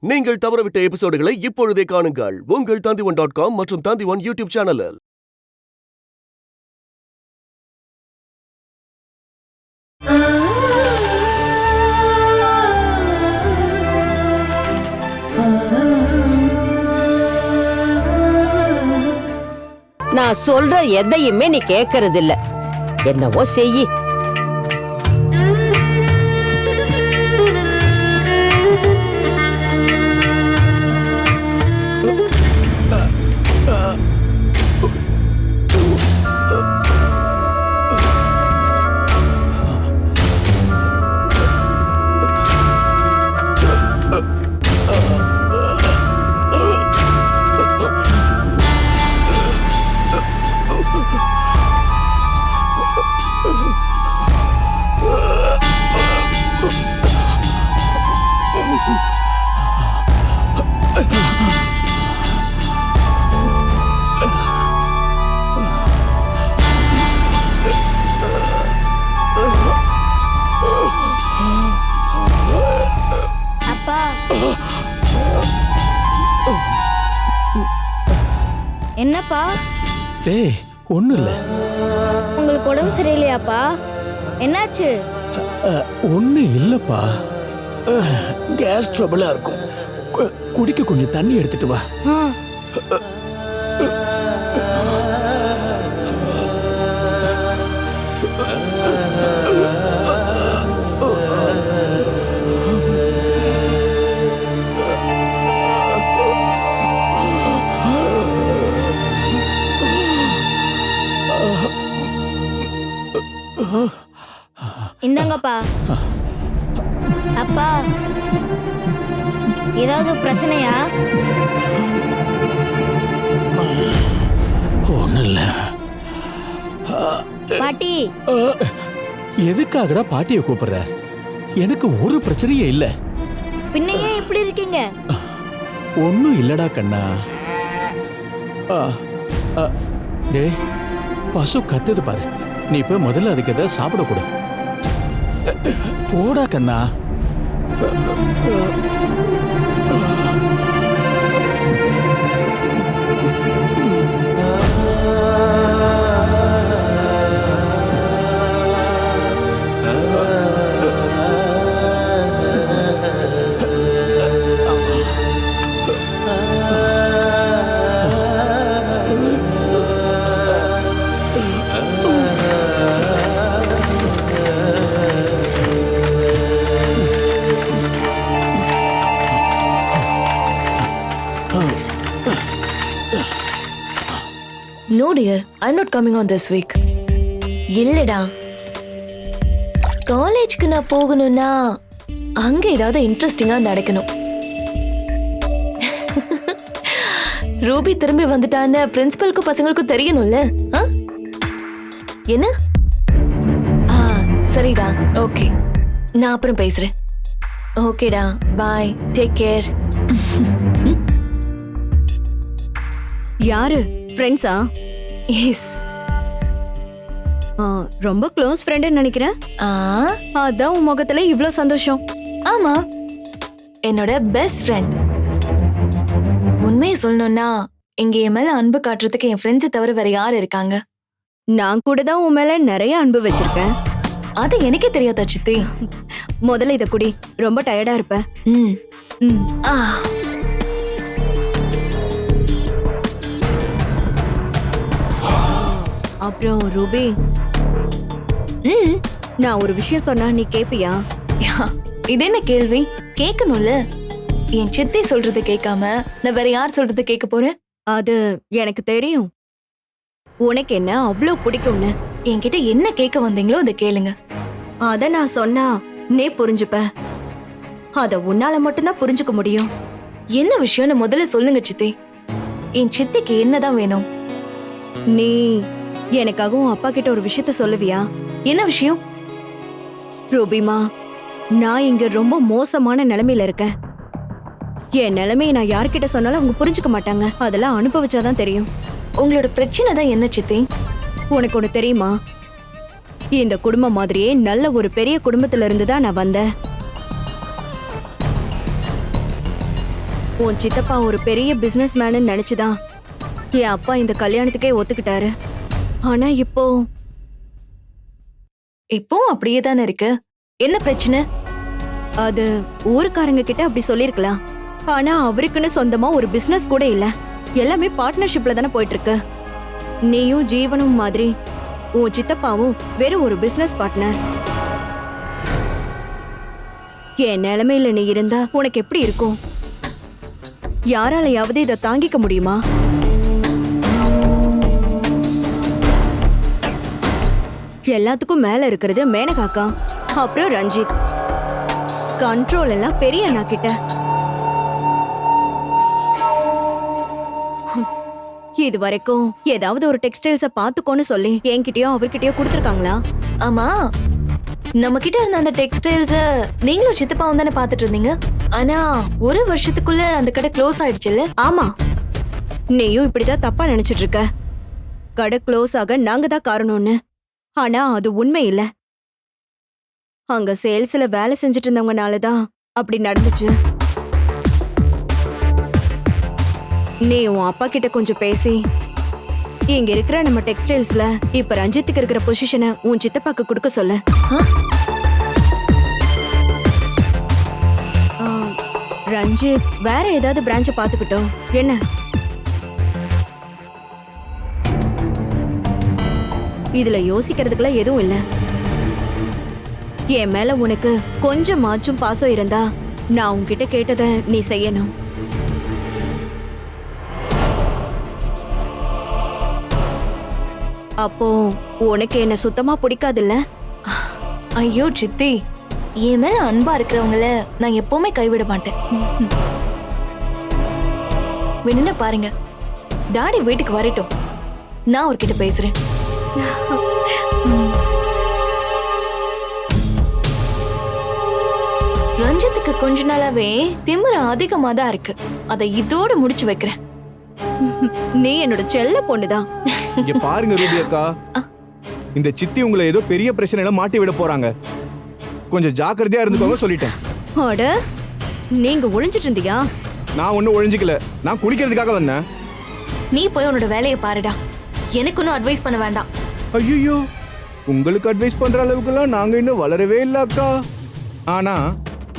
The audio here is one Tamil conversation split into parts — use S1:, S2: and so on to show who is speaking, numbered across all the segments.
S1: நீங்கள் தவறவிட்ட எபிசோடுகளை இப்பொழுதே காணுங்கள் உங்கள் Tandivan.com மற்றும் Tandivan யூடியூப் சேனலில்.
S2: நான் சொல்ற எதையுமே நீ கேட்கறது இல்ல. என்னவோ செய்யி.
S3: என்னப்பா?
S4: டேய், ஒண்ணும் இல்ல.
S3: உங்களுக்கு உடம்பு சரியில்லையாப்பா? என்னாச்சு?
S4: ஒண்ணும் இல்லப்பா. கேஸ் ட்ரபிளா இருக்கும். குடிக்க கொஞ்சம் தண்ணி எடுத்துட்டு வா.
S3: இந்தாங்கப்பா. அப்பா, ஏதாவது பிரச்சனையா?
S4: ஒண்ணும் இல்ல.
S3: பாட்டி,
S4: எதுக்காகடா பாட்டியை கூப்பிடுற? எனக்கு ஒரு பிரச்சனையே இல்ல.
S3: பின்னையே இப்படி இருக்கீங்க?
S4: ஒண்ணும் இல்லடா கண்ணா. டேய், பசு கத்துது பாரு. நீ போய் முதல்ல அதுக்கு எதாவது சாப்பிட கொடு. போடா கண்ணா.
S5: No dear, I'm not coming on this week. இல்லடா, காலேஜ்க்கு நான் போகணும்னா அங்க ஏதாவது இன்ட்ரெஸ்டிங்கா நடக்கணும். ரூபி திரும்பி வந்துட்டான்னு பிரின்சிபலுக்கும் பசங்களுக்கும் தெரியணும்ல. என்ன? சரிடா, ஓகே, நான் அப்புறம் பேசுறேன். ஓகேடா, பாய், டேக் கேர்.
S6: யாரு? ஃப்ரெண்ட்ஸா?
S5: எஸ்.
S6: ரொம்ப க்ளோஸ் ஃப்ரெண்டுன்னு நினைக்கிறேன். அதான் உன் முகத்துல இவ்ளோ சந்தோஷம்.
S5: ஆமா, என்னோட பெஸ்ட் ஃப்ரெண்ட். உண்மையை சொல்லணும்னா இங்க என் மேல அன்பு காட்டுறதுக்கு என் ஃப்ரெண்ட்ஸை தவிர வேற யாரு இருக்காங்க?
S6: நான் கூட தான் உன் மேல நிறைய அன்பு வச்சிருக்கேன்.
S5: அது எனக்கே தெரியாதா சித்தி?
S6: முதல்ல இத குடி, ரொம்ப டயர்டா இருப்ப. அப்புறம் ரூபி, நான் ஒரு விஷயம் சொன்னா நீ கேப்பியா?
S5: இது என்ன கேள்வி? கேட்கணும்ல. என் சித்தி சொல்றது கேட்காம நான் வேற யார் சொல்றது கேட்க போறேன்?
S6: அது எனக்கு தெரியும். உனக்கு என்ன அவ்வளவு பிடிக்கும்னு.
S5: என்கிட்ட என்ன கேட்க வந்தீங்களோ அதை கேளுங்க.
S6: அத நான் சொன்னா நீ புரிஞ்சுப்ப. அத உன்னால மட்டும்தான் புரிஞ்சுக்க முடியும்.
S5: என்ன விஷயம்னு முதல்ல சொல்லுங்க சித்தி. என் சித்திக்கு என்னதான் வேணும்?
S6: நீ எனக்காக உன் அப்பா கிட்ட ஒரு விஷயத்த சொல்லுவியா?
S5: என்ன விஷயம்?
S6: ரூபிமா, நான் இங்க ரொம்ப மோசமான நிலைமையில இருக்கேன். என் நிலைமையை நான் யார்கிட்ட சொன்னாலும் அவங்க புரிஞ்சுக்க மாட்டாங்க. அதெல்லாம் அனுபவிச்சாதான் தெரியும்.
S5: உங்களோட பிரச்சனை தான் என்ன சித்தி?
S6: உனக்கு ஒண்ணு தெரியுமா? இந்த குடும்பம் மாதிரியே நல்ல ஒரு பெரிய குடும்பத்துல இருந்து தான் நான் வந்தேன். உன் சித்தப்பா ஒரு பெரிய பிசினஸ் மேனு நினைச்சுதான் என் அப்பா இந்த கல்யாணத்துக்கே ஒத்துக்கிட்டாரு. ஆனா
S5: இப்பவும் அப்படியே தானே இருக்கு. என்ன பிரச்சனை?
S6: அது ஊருக்காரங்க கிட்ட அப்படி சொல்லிருக்கலாம். ஆனா அவருக்குன்னு சொந்தமா ஒரு பிசினஸ் கூட இல்ல. எல்லாமே பார்ட்னர்ஷிப்ல தானே போயிட்டு இருக்கு. நீயும் ஜீவனும் மாதிரி உன் சித்தப்பாவும் வெறும் ஒரு பிசினஸ் பார்ட்னர். என் நிலைமையில நீ இருந்தா உனக்கு எப்படி இருக்கும்? யாராலையாவது இதை தாங்கிக்க முடியுமா? எல்லாத்துக்கும் மேல இருக்கிறது மேனகாக்கா, அப்புறம் ரஞ்சித். கண்ட்ரோல் எல்லாம் பெரிய அண்ணா கிட்ட. இது வரைக்கும் ஏதாவது ஒரு டெக்ஸ்டைல்ஸ பாத்துக்கோன்னு சொல்லி என்கிட்டயோ அவர்கிட்டயோ கொடுத்துருக்காங்களா?
S5: ஆமா, நம்ம கிட்ட இருந்த அந்த டெக்ஸ்டைல்ஸ நீங்களும் சித்தப்பாவும் தானே பாத்துட்டு இருந்தீங்க. ஆனா ஒரு வருஷத்துக்குள்ள அந்த கடை க்ளோஸ் ஆயிடுச்சுல்ல?
S6: ஆமா, நீயும் இப்படிதான் தப்பா நினைச்சிட்டு இருக்க. கடை க்ளோஸ் ஆக நாங்க தான் காரணம்னு. ஆனா அது உண்மை இல்ல. அங்க சேல்ஸ்ல வேலை செஞ்சுட்டு இருந்தவங்கனாலதான் அப்படி நடந்துச்சு. நீ உன் அப்பா கிட்ட கொஞ்சம் பேசி இங்க இருக்கிற நம்ம டெக்ஸ்டைல்ஸ்ல இப்ப ரஞ்சித்துக்கு இருக்கிற பொசிஷனை உன் சித்தப்பாக்கு கொடுக்க சொல்லு. ரஞ்சித் வேற ஏதாவது பிரான்ச்ச பாத்துக்கிட்டோம். என்ன இதுல யோசிக்கிறதுக்குலாம் எதுவும் இல்ல. என் மேல உனக்கு கொஞ்சமாச்சும் பாசம் இருந்தா நான் உன்கிட்ட கேட்டதை நீ செய்யணும். அப்போ உனக்கு என்ன சுத்தமா பிடிக்காதுல்ல?
S5: ஐயோ சித்தி, என் மேல அன்பா இருக்கிறவங்கள நான் எப்பவுமே கைவிட மாட்டேன். வேணும்னா பாருங்க, டாடி வீட்டுக்கு வரட்டும், நான் அவர்கிட்ட பேசுறேன். ரஞ்சித்துக்கு கொஞ்ச நாளாவே திமிர அதிகமா தான் இருக்கு. அதை இதோட முடிச்சு வைக்கிறேன்.
S6: நீ என்னோட செல்ல பொண்ணுதான்.
S7: இங்க பாருங்க ரூபி அக்கா, இந்த சித்தி உங்களை ஏதோ பெரிய பிரச்சனையில மாட்டி விட போறாங்க. கொஞ்சம் ஜாக்கிரதையா இருந்துக்கோங்க சொல்லிட்டேன்.
S6: அட, நீங்க ஒளிஞ்சிட்டு இருந்தியா?
S7: நான் ஒன்னும் ஒழிஞ்சிக்கல, நான் குடிக்கிறதுக்காக வந்தேன்.
S5: நீ போய் உன்னோட வேலையை பாருடா, எனக்கு ஒன்னும் அட்வைஸ் பண்ண வேண்டாம்.
S7: ஐயோ, உங்களுக்கு அட்வைஸ் பண்ற அளவுக்குலாம் நாங்க இன்னும் வளரவே இல்ல அக்கா. ஆனா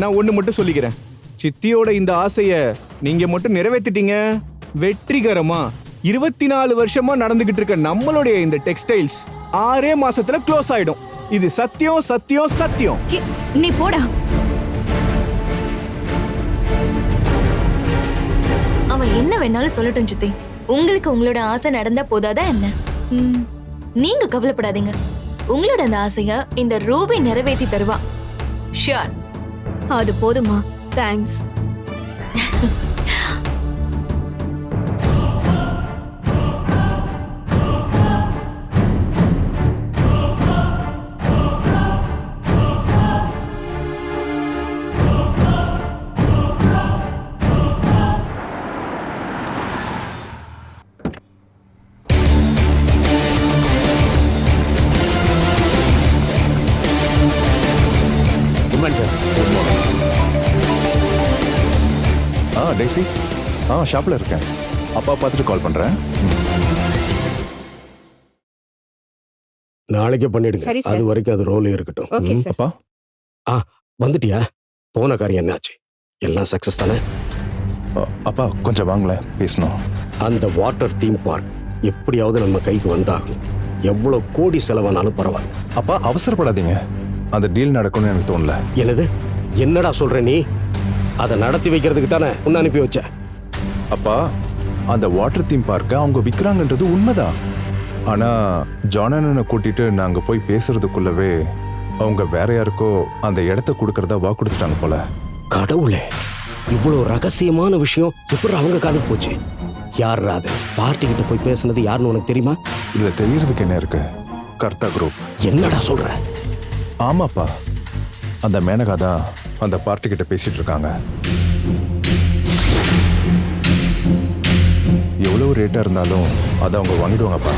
S7: நான் ஒண்ணு மட்டும் சொல்லிக்கிறேன், சித்தியோட இந்த ஆசைய நீங்க மட்டும் நிறைவேற்றிட்டீங்க வெற்றிகரமா 24 வருஷமா நடந்துகிட்டு இருக்க நம்மளுடைய இந்த டெக்ஸ்டைல்ஸ் 6 மாசத்துல க்ளோஸ் ஆயிடும். இது சத்தியம் சத்தியம் சத்தியம்.
S6: நீ போடா.
S5: அவன் என்ன வேணாலும் சொல்லட்டும் சித்தி, உங்களுக்கு உங்களோட ஆசை நடந்தா போதாதா என்ன? நீங்க கவலைப்படாதீங்க, உங்களோட அந்த ஆசைய இந்த ரூபி நிறைவேற்றி தருவா. ஷியோர்.
S6: அது போதுமா? தேங்க்ஸ்.
S8: டேசி, ஷாப்ல இருக்கேன். அப்பா பார்த்துட்டு கால் பண்றேன்.
S1: நாளைக்கே பண்ணிடுங்க. அது வரைக்கும் அது ரோலே இருக்கட்டும்.
S8: அப்பா
S1: வந்துட்டியா? போன காரியம் என்னாச்சு? எல்லாம் சக்சஸ் தானே?
S8: அப்பா கொஞ்சம் வாங்களேன், பேசணும்.
S1: அந்த வாட்டர் தீம் பார்க் எப்படியாவது நம்ம கைக்கு வந்தாகணும். எவ்வளவு கோடி செலவானாலும் பரவாயில்ல.
S8: அப்பா அவசரப்படாதீங்க, அந்த டீல் நடக்கும்னு எனக்கு தோணல.
S1: என்னது? என்னடா சொல்ற நீ? அதை நடத்தி வைக்கிறதுக்கு தானே உன்னை அனுப்பி வச்ச.
S8: அப்பா, அந்த வாட்டர் தீம் பார்க்க அவங்க விற்கிறாங்கன்றது உண்மைதான். ஆனா ஜானனை கூட்டிட்டு நாங்க போய் பேசுறதுக்குள்ளவே அவங்க வேற யாருக்கோ அந்த இடத்த கொடுக்கறதா வா கொடுத்துட்டாங்க போல.
S1: கடவுளே, இவ்வளவு ரகசியமான விஷயம் எப்படி அவங்க காதுக்கு போச்சு? யார் அது? பார்ட்டி கிட்ட போய் பேசுனது யாருன்னு உனக்கு தெரியுமா?
S8: இதுல தெரியறதுக்கு என்ன இருக்கு? கர்த்தா குரூப்.
S1: என்னடா சொல்ற?
S8: ஆமாப்பா, அந்த மேனகா தான் அந்த பார்ட்டி கிட்ட பேசிட்டு இருக்காங்க. எவ்வளவு ரேட்டா இருந்தாலும் அதை அவங்க வாங்கிடுவாங்கப்பா.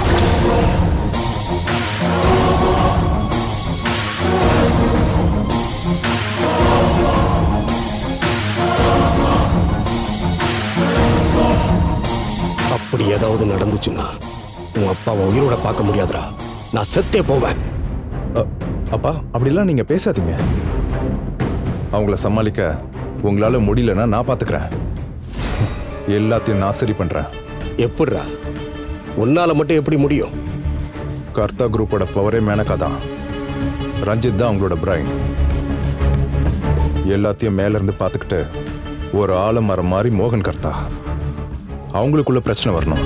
S1: அப்படி ஏதாவது நடந்துச்சுன்னா உன் அப்பாவை உயிரோட பார்க்க முடியாதுடா. நான் செத்தே போவேன்.
S8: அப்பா அப்படிலாம் நீங்க பேசாதீங்க. அவங்கள சமாளிக்க உங்களால முடியலன்னா நான் பாத்துக்கிறேன். எல்லாத்தையும் நான் சரி பண்றேன்.
S1: எப்படிடா? உன்னால மட்டும் எப்படி முடியும்?
S8: கர்த்தா குரூப்போட பவரே மேனகா தான். ரஞ்சித் தான் அவங்களோட பிரைன். எல்லாத்தையும் மேல இருந்து பார்த்துக்கிட்டு ஒரு ஆலமரம் மாதிரி மோகன் கர்த்தா. அவங்களுக்குள்ள பிரச்சனை வரணும்.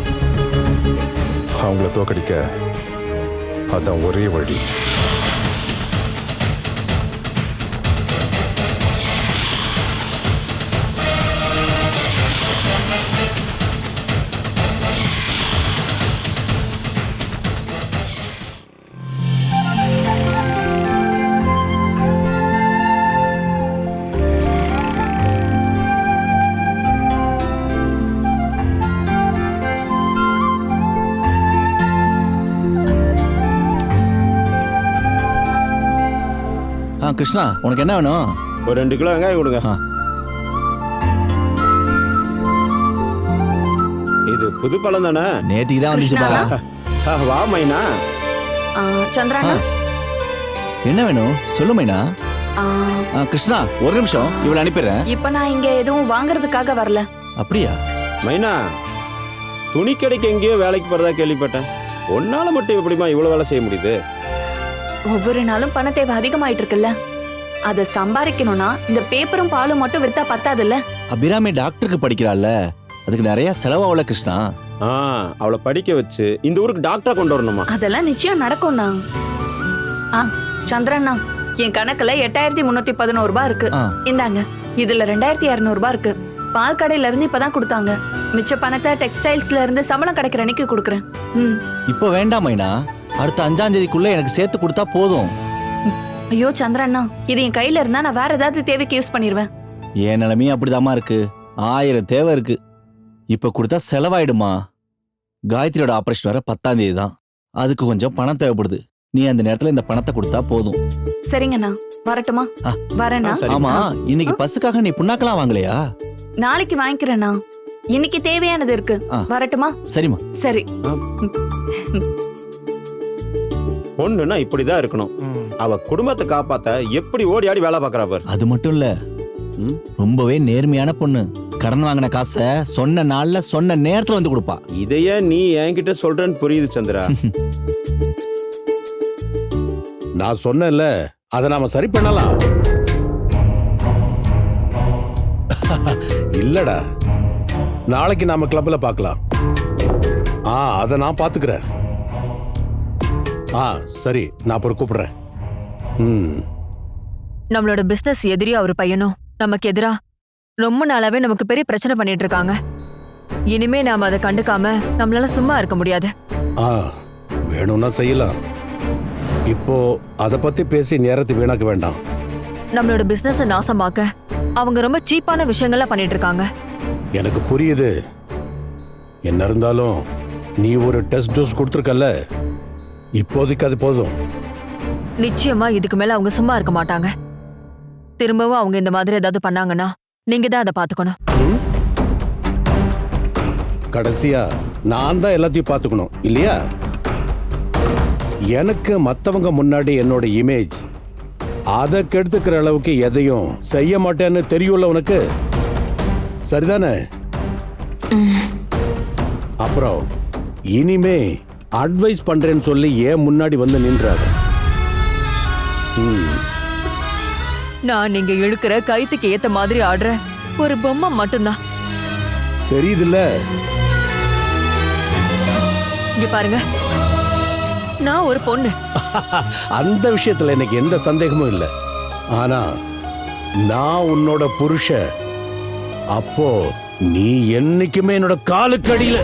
S8: அவங்கள தோக்கடிக்க அதான் ஒரே வழி.
S9: கிருஷ்ணா, உனக்கு என்ன வேணும்?
S10: ஒரு 2 கிலோ வெங்காயம் கொடுங்க. இது புது பழம் தானே?
S9: நேத்திக்கு தான் வந்துச்சு.
S10: வா மைனா.
S5: சந்திரானா,
S9: என்ன வேணும் சொல்லு மைனா. கிருஷ்ணா ஒரு நிமிஷம், இவளை அனுப்பிடுறேன்.
S5: இப்ப நான் இங்க எதுவும் வாங்குறதுக்காக வரல.
S9: அப்படியா?
S10: மைனா, துணி கடைக்கு எங்கேயோ வேலைக்கு போறதா கேள்விப்பட்டேன். ஒன்னால மட்டும் எப்படிமா இவ்வளவு வேலை செய்ய முடியுது?
S5: ஒவ்வொரு நாளும் பண தேவை அதிகமாயிட்டு இருக்குல்ல, அதை சம்பாதிக்கணும்னா இந்த பேப்பரும் பாலும் மட்டும் வித்தா பத்தாதுல்ல.
S9: அபிராமி டாக்டருக்கு படிக்கிறாள்ல, அதுக்கு நிறைய செலவாகல கிருஷ்ணா.
S10: அவளை படிக்க வச்சு இந்த ஊருக்கு டாக்டரா கொண்டு வரணுமா?
S5: அதெல்லாம் நிச்சயம் நடக்கும்ண்ணா. சந்திரண்ணா, என் கணக்குல 8311 ரூபாய் இருக்கு. இந்தாங்க, இதுல 2200 ரூபாய் இருக்கு. பால் கடையில இருந்து இப்பதான் கொடுத்தாங்க. மிச்ச பணத்தை டெக்ஸ்டைல்ஸ்ல இருந்து சம்பளம் கிடைக்கிற அன்னைக்கு கொடுக்குறேன்.
S9: இப்போ வேண்டாம் மைனா, அடுத்த 5ஆம் தேதிக்குள்ள எனக்கு சேர்த்து கொடுத்தா போதும்.
S5: ஐயோ சந்திரண்ணா, இது என் கையில இருந்தா நான் வேற ஏதாவது தேவைக்கு யூஸ் பண்ணிடுவேன்.
S9: என் நிலைமையும் அப்படிதாம்மா இருக்கு. 1000 தேவை இருக்கு. இப்ப கொடுத்தா செலவாயிடுமா? காயத்ரியோட ஆபரேஷன் வர 10ஆம் தேதி தான். அதுக்கு கொஞ்சம் பணம் தேவைப்படுது. நீ அந்த நேரத்துல இந்த பணத்தை கொடுத்தா போதும்.
S5: சரிங்கண்ணா, வரட்டுமா? வரேண்ணா.
S9: ஆமா, இன்னைக்கு பஸ்ஸுக்காக நீ புண்ணாக்கெல்லாம் வாங்கலையா?
S5: நாளைக்கு வாங்கிக்கிறேண்ணா. இன்னைக்கு தேவையானது இருக்கு. வரட்டுமா?
S9: சரிம்மா.
S5: சரி.
S10: பொண்ணுன்னா இப்படிதான் இருக்கணும். அவ குடும்பத்தை காப்பாத்த எப்படி ஓடி ஆடி வேலை பாக்குறா பாரு.
S9: அது மட்டும் இல்ல, ரொம்பவே நேர்மையான பொண்ணு. கடன் வாங்கின காசை சொன்ன நாள்ல சொன்ன நேரத்துல வந்து கொடுப்பா.
S10: இதையே நீ என்கிட்ட சொல்றேன்னு புரியுது சந்திரா.
S11: நான் சொன்னேன்ல, அதை நாம சரி பண்ணலாம். இல்லடா, நாளைக்கு நாம கிளப்ல பார்க்கலாம். அதை நான் பாத்துக்கிறேன். சரி, நான் அப்புறம் கூப்பிடுறேன்.
S12: நம்மளோட பிசினஸ் எதிரி அவர் பையனும் நமக்கு எதிரா ரொம்ப நாளாவே நமக்கு பெரிய பிரச்சனை பண்ணிட்டு இருக்காங்க. இனிமே நாம அதை கண்டுக்காம நம்மளால சும்மா இருக்க முடியாது.
S11: வேணும்னா செய்யலாம். இப்போ அதை பத்தி பேசி நேரத்தை வீணாக்க வேண்டாம்.
S12: நம்மளோட பிசினஸ நாசமாக்க அவங்க ரொம்ப சீப்பான விஷயங்கள்லாம் பண்ணிட்டு இருக்காங்க.
S11: எனக்கு புரியுது. என்ன இருந்தாலும் நீ ஒரு டெஸ்ட் டோஸ் கொடுத்துருக்கல்ல, இப்போதைக்கு அது போதும்.
S12: நிச்சயமா இதுக்கு மேல அவங்க சும்மா இருக்க மாட்டாங்க. திரும்பவும் அவங்க இந்த மாதிரி ஏதாவது பண்ணாங்கன்னா நீங்க தான் அதை பாத்துக்கணும்.
S11: கடைசியா நான் தான் எல்லாத்தையும் பாத்துக்கணும் இல்லையா? எனக்கு மத்தவங்க முன்னாடி என்னோட இமேஜ் அதை கெடுத்துக்கிற அளவுக்கு எதையும் செய்ய மாட்டேன்னு தெரியும்ல உனக்கு, சரிதானே? அப்புறம் இனிமே அட்வைஸ் பண்றேன்னு சொல்லி ஏன் முன்னாடி வந்து நின்றாத.
S12: நான் நீங்க இழுக்கிற கைத்துக்கு ஏத்த மாதிரி ஆடுற ஒரு பொம்மை மட்டும்தான்.
S11: தெரியுதுல்ல?
S12: இங்க பாருங்க, நான் ஒரு பொண்ணு.
S11: அந்த விஷயத்துல எனக்கு எந்த சந்தேகமும் இல்லை. ஆனா நான் உன்னோட புருஷ. அப்போ நீ என்னைக்குமே என்னோட காலுக்கு அடியில.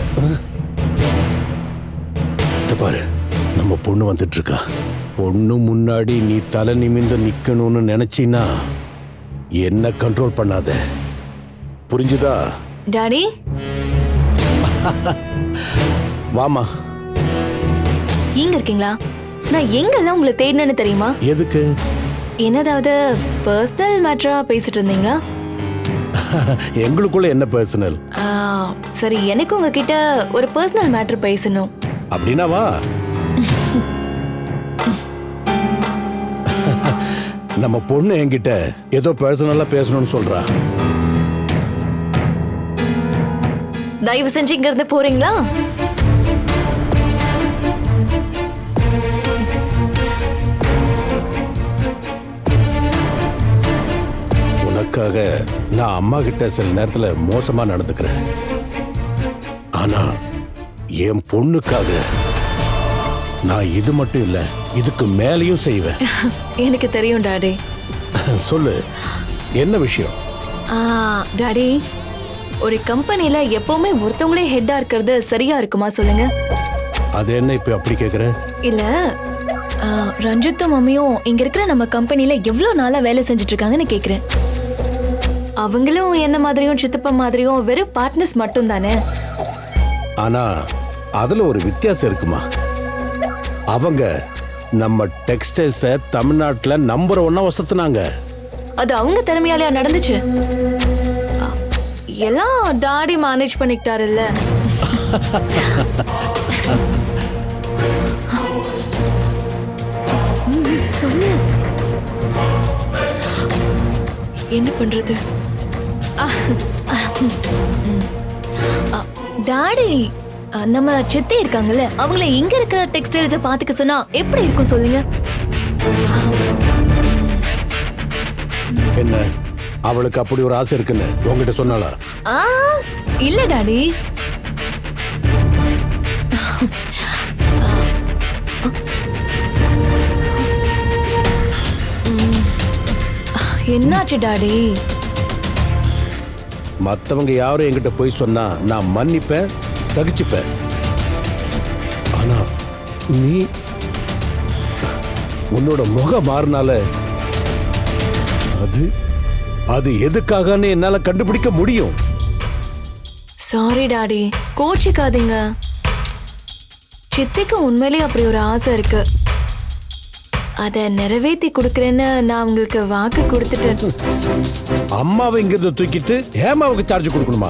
S11: பாரு, நம்ம பொண்ணு வந்துட்டு இருக்கா. பொண்ணு முன்னாடி நீ தலை நிமிந்து நிக்கணும்னு நினைச்சினா என்ன கண்ட்ரோல் பண்ணாத, புரிஞ்சுதா?
S5: டாடி
S11: வாமா.
S5: இங்க இருக்கீங்களா? நான் எங்கெல்லாம் உங்களை தேடினேன்னு தெரியுமா?
S11: எதுக்கு?
S5: என்னதாவது பர்சனல் மேட்டரா பேசிட்டு இருந்தீங்களா?
S11: எங்களுக்குள்ள என்ன பர்சனல்?
S5: சரி, எனக்கு உங்ககிட்ட ஒரு பர்சனல் மேட்டர் பேசணும்.
S11: அப்படின்னா வா. நம்ம பொண்ணு என்கிட்ட ஏதோ பர்சனலா பேசணும்னு சொல்றா.
S5: தயவு செஞ்சு இங்க இருந்து போறீங்களா?
S11: உனக்காக நான் அம்மா கிட்ட சில நேரத்துல மோசமா நடந்துக்கிறேன். ஆனா என் பொண்ணுக்காக நான் இது மட்டும் இல்ல, இதுக்கு மேலேயும் செய்வேன்.
S5: எனக்கு தெரியும் டாடி.
S11: சொல்லு, என்ன விஷயம்?
S5: டாடி, ஒரு கம்பெனில எப்பவுமே ஒருத்தவங்களே ஹெட்டா இருக்கிறது சரியா இருக்குமா சொல்லுங்க?
S11: அது என்ன இப்ப அப்படி கேக்குற?
S5: இல்ல, ரஞ்சித்தும் மம்மியும் இங்க இருக்கிற நம்ம கம்பெனில எவ்வளவு நாளா வேலை செஞ்சுட்டு இருக்காங்கன்னு கேக்குறேன். அவங்களும் என்ன மாதிரியும் சித்தப்பா மாதிரியும் வெறும் பார்ட்னர்ஸ் மட்டும் தானே.
S11: ஆனா அதுல ஒரு வித்தியாசம் இருக்குமா? அவங்க நம்ம டெக்ஸ்டைல்ஸை தமிழ்நாட்டுல நம்பர் 1 வசத்துனாங்க.
S5: அது அவங்க திறமையாலையா நடந்துச்சு? எல்லாம் டாடி மேனேஜ் பண்ணிக்கிட்டாருல்ல. சொல்லு, என்ன பண்றது? டாடி, நம்ம சித்தி இருக்காங்கல்ல, அவங்கள இங்க இருக்கிற டெக்ஸ்டைல்ஸை பாத்துக்க சொன்னா எப்படி இருக்கும் சொல்லுங்க?
S11: என்ன, அவளுக்கு அப்படி ஒரு ஆசை இருக்குன்னு உங்ககிட்ட சொன்னாளா?
S5: இல்ல டாடி. என்னாச்சு டாடி?
S11: மத்தவங்க யாரும் என்கிட்ட போய் சொன்னா நான் மன்னிப்பேன், சகிச்சுப்பேன். ஆனா நீ உன்னோட முகம் மாறினால அது எதுக்காகன்னு என்னால கண்டுபிடிக்க முடியும்.
S5: சாரி டாடி, கோச்சிக்காதீங்க. சித்திக்கு உண்மையிலேயே அப்படி ஒரு ஆசை இருக்கு. அதை நிறைவேற்றி கொடுக்கறேன்னு நான் உங்களுக்கு வாக்கு கொடுத்துட்டேன்.
S11: அம்மாவை இங்கிருந்து தூக்கிட்டு ஹேமாவுக்கு சார்ஜ் கொடுக்கணுமா?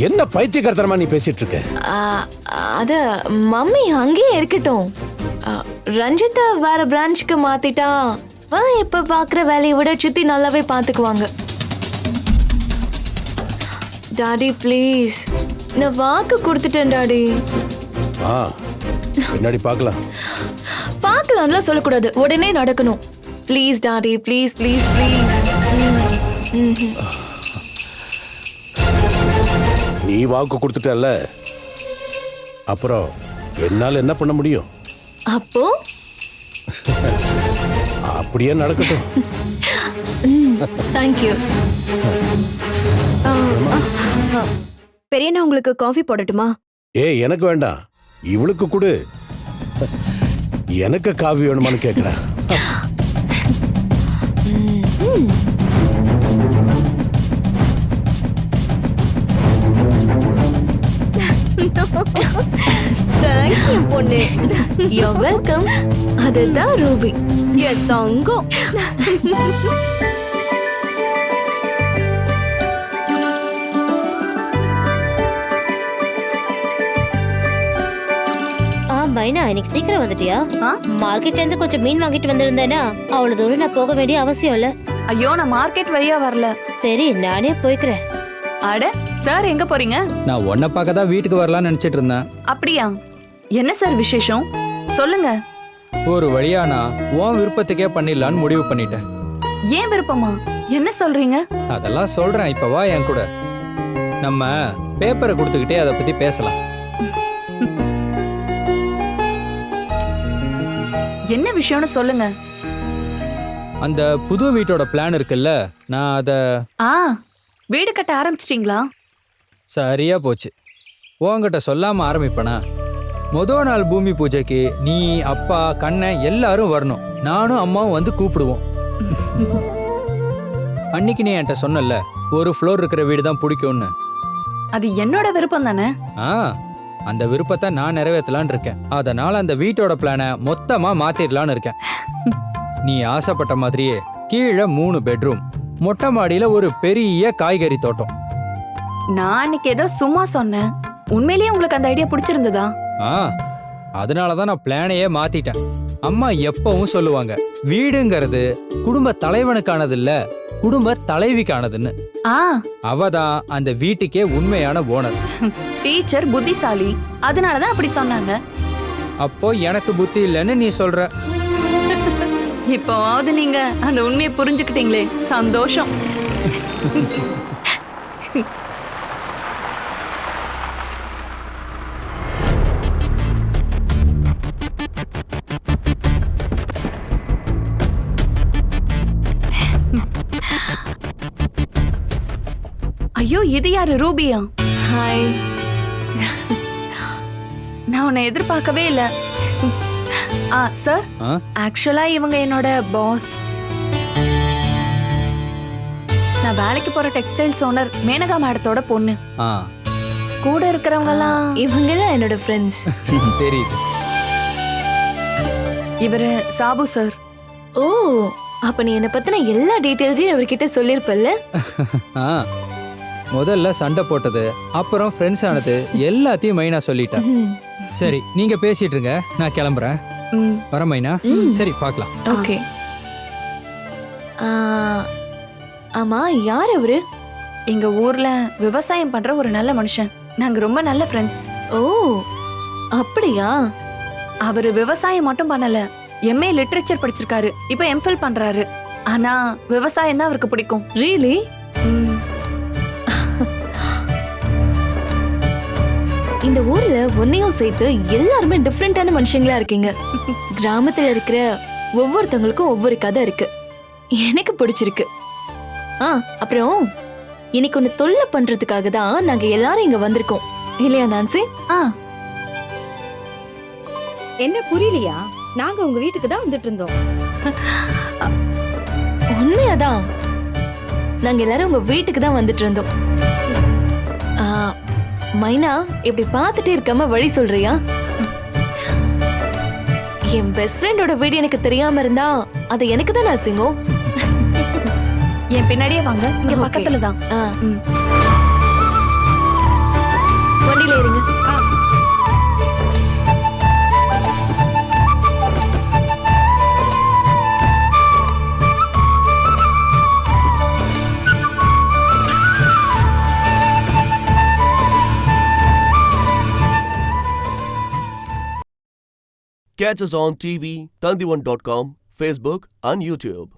S11: என்ன பைத்தியக்காரத்தனமா நீ பேசிட்டு இருக்க?
S5: அத மம்மி அங்கேயே இருக்கட்டும். ரஞ்சித்தை வேற பிரான்ச்சுக்கு மாத்திட்டா இப்ப பாக்குற வேலையை விட சித்தி நல்லாவே பாத்துக்குவாங்க. டாடி ப்ளீஸ், நான் வாக்கு கொடுத்துட்டேன் டாடி.
S11: பின்னாடி பார்க்கலாம்.
S5: பார்க்கலாம்லாம் சொல்லக்கூடாது, உடனே நடக்கணும். Please daddy, please please please.
S11: நீ வாக்கு கொடுத்துட்டல்ல, அப்புறம் என்னால என்ன பண்ண முடியும்?
S5: அப்போ
S11: அப்படியே நடக்கட்டும்.
S5: தேங்க்யூ.
S6: பெரியண்ணா, உங்களுக்கு காஃபி போடட்டுமா?
S11: எனக்கு வேண்டாம், இவளுக்கு கொடு. எனக்கு காஃபி வேணுமான்னு கேட்கிறா.
S6: தேங்க்யூ பொண்ணு.
S5: You welcome. அதுதான் ரூபி,
S6: என் தங்கம்.
S13: மைனா, இன்னைக்கு சீக்கிரம் வந்துட்டியா? மார்க்கெட்ல இருந்து கொஞ்சம் மீன் வாங்கிட்டு வந்திருந்தேனா, அவ்வளவு தூரம் நான் போக வேண்டிய அவசியம் இல்ல.
S12: ஐயோ, நான் மார்க்கெட் வழியா வரல.
S13: சரி, நானே போய்க்கிறேன்.
S12: அட சார், எங்க போறீங்க?
S4: நான் உன்னை பார்க்க தான் வீட்டுக்கு வரலாம்னு நினைச்சிட்டு இருந்தேன்.
S12: அப்படியா? என்ன சார் விசேஷம், சொல்லுங்க.
S4: ஒரு வழியா நான் உன் விருப்பத்துக்கே பண்ணிடலான்னு முடிவு பண்ணிட்டேன்.
S12: ஏன் விருப்பமா? என்ன சொல்றீங்க?
S4: அதெல்லாம் சொல்றேன், இப்ப வா என் கூட. நம்ம பேப்பரை கொடுத்துக்கிட்டே அதை பத்தி பேசலாம்.
S12: என்ன விஷயம்னு சொல்லுங்க.
S4: அந்த புது வீட்டோட பிளான் இருக்குல்ல, நான் அதை
S12: வீடு கட்ட ஆரம்பிச்சிட்டீங்களா?
S4: சரியா போச்சு. உங்ககிட்ட சொல்லாம ஆரம்பிப்பேனா? முதல் நாள் பூமி பூஜைக்கு நீ, அப்பா, கண்ணன் எல்லாரும் வரணும். நானும் அம்மாவும் வந்து கூப்பிடுவோம். அன்னைக்கு நீ என்கிட்ட சொன்னல, ஒரு ஃப்ளோர் இருக்கிற வீடு தான் பிடிக்கும்னு.
S12: அது என்னோட விருப்பம் தானே.
S4: அந்த விருப்பத்தை நான் நிறைவேற்றலான்னு இருக்கேன். அதனால அந்த வீட்டோட பிளானை மொத்தமா மாத்திடலான்னு இருக்கேன். நீ ஆசைப்பட்ட மாதிரியே கீழே 3 பெட்ரூம், மொட்டை மாடியில ஒரு பெரிய காய்கறி தோட்டம்.
S5: நான் அன்னைக்கு ஏதோ சும்மா சொன்னேன். உண்மையிலேயே உங்களுக்கு அந்த ஐடியா பிடிச்சிருந்ததா?
S4: அதனால தான் நான் பிளானையே மாத்திட்டேன். அம்மா எப்பவும் சொல்லுவாங்க, வீடுங்கிறது குடும்ப தலைவனுக்கானது இல்ல, குடும்ப தலைவிக்கானதுன்னு. அவதான் அந்த வீட்டுக்கே உண்மையான ஓனர்.
S5: டீச்சர் புத்திசாலி, அதனாலதான் அப்படி சொன்னாங்க.
S4: அப்போ எனக்கு புத்தி இல்லைன்னு நீ சொல்ற.
S5: இப்போவாவது நீங்க அந்த உண்மையை புரிஞ்சுக்கிட்டீங்களே, சந்தோஷம். ஐயோ, இது யாரு? ரூபியா? ஹாய். நான் உன்னை எதிர்பார்க்கவே இல்ல. சார், ஆக்சுவலா இவங்க என்னோட பாஸ். நான் வேலைக்கு போற டெக்ஸ்டைல்ஸ் ஓனர் மேனகா மேடத்தோட பொண்ணு. கூட இருக்கிறவங்க எல்லாம் இவங்க தான் என்னோட ஃப்ரெண்ட்ஸ்.
S4: தெரியுது.
S5: இவரு சாபு சார். ஓ, அப்ப நீ என்ன பத்தின எல்லா டீடைல்ஸையும் இவர்கிட்ட சொல்லிருப்பல்ல?
S4: முதல்ல சண்டை போட்டது, அப்புறம் ஃப்ரெண்ட்ஸ் ஆனது எல்லாத்தையும் மைனா சொல்லிட்டேன். சரி, நீங்க பேசிட்டு இருங்க, நான் கிளம்புறேன். வர மைனா. சரி, பார்க்கலாம்.
S5: ஓகே. ஆமா, யார் அவரு? எங்க ஊர்ல விவசாயம் பண்ற ஒரு நல்ல மனுஷன். நாங்க ரொம்ப நல்ல ஃப்ரெண்ட்ஸ். ஓ, அப்படியா? அவரு விவசாயம் மட்டும் பண்ணல, எம்ஏ லிட்ரேச்சர் படிச்சிருக்காரு, இப்ப எம்ஃபில் பண்றாரு. ஆனா விவசாயம் தான் அவருக்கு பிடிக்கும். ரியலி? இந்த ஊர்ல ஒன்னையும் சேர்த்து எல்லாருமே டிஃப்ரெண்டான மனுஷங்களா இருக்கீங்க. கிராமத்துல இருக்கிற ஒவ்வொருத்தவங்களுக்கும் ஒவ்வொரு கதை இருக்கு. எனக்கு பிடிச்சிருக்கு. அப்புறம் இன்னைக்கு ஒன்னு தொல்லை பண்றதுக்காக தான் நாங்க எல்லாரும் இங்க வந்திருக்கோம், இல்லையா நான்சி?
S6: என்ன புரியலையா? நாங்க உங்க வீட்டுக்கு தான் வந்துட்டு இருந்தோம்.
S5: உண்மையாதான், நாங்க எல்லாரும் உங்க வீட்டுக்கு தான் வந்துட்டு இருந்தோம். மைனா, இப்படி பார்த்துட்டே இருக்காம வழி சொல்றியா? என் பெஸ்ட் ஃப்ரெண்டோட வீடு எனக்கு தெரியாம இருந்தா அது எனக்கு தான் அசிங்கம். என் பின்னாடியே வாங்க, இங்க பக்கத்துல தான். வண்டியில ஏறுங்க.
S14: Catch us on TV, Tandivan.com, Facebook and YouTube.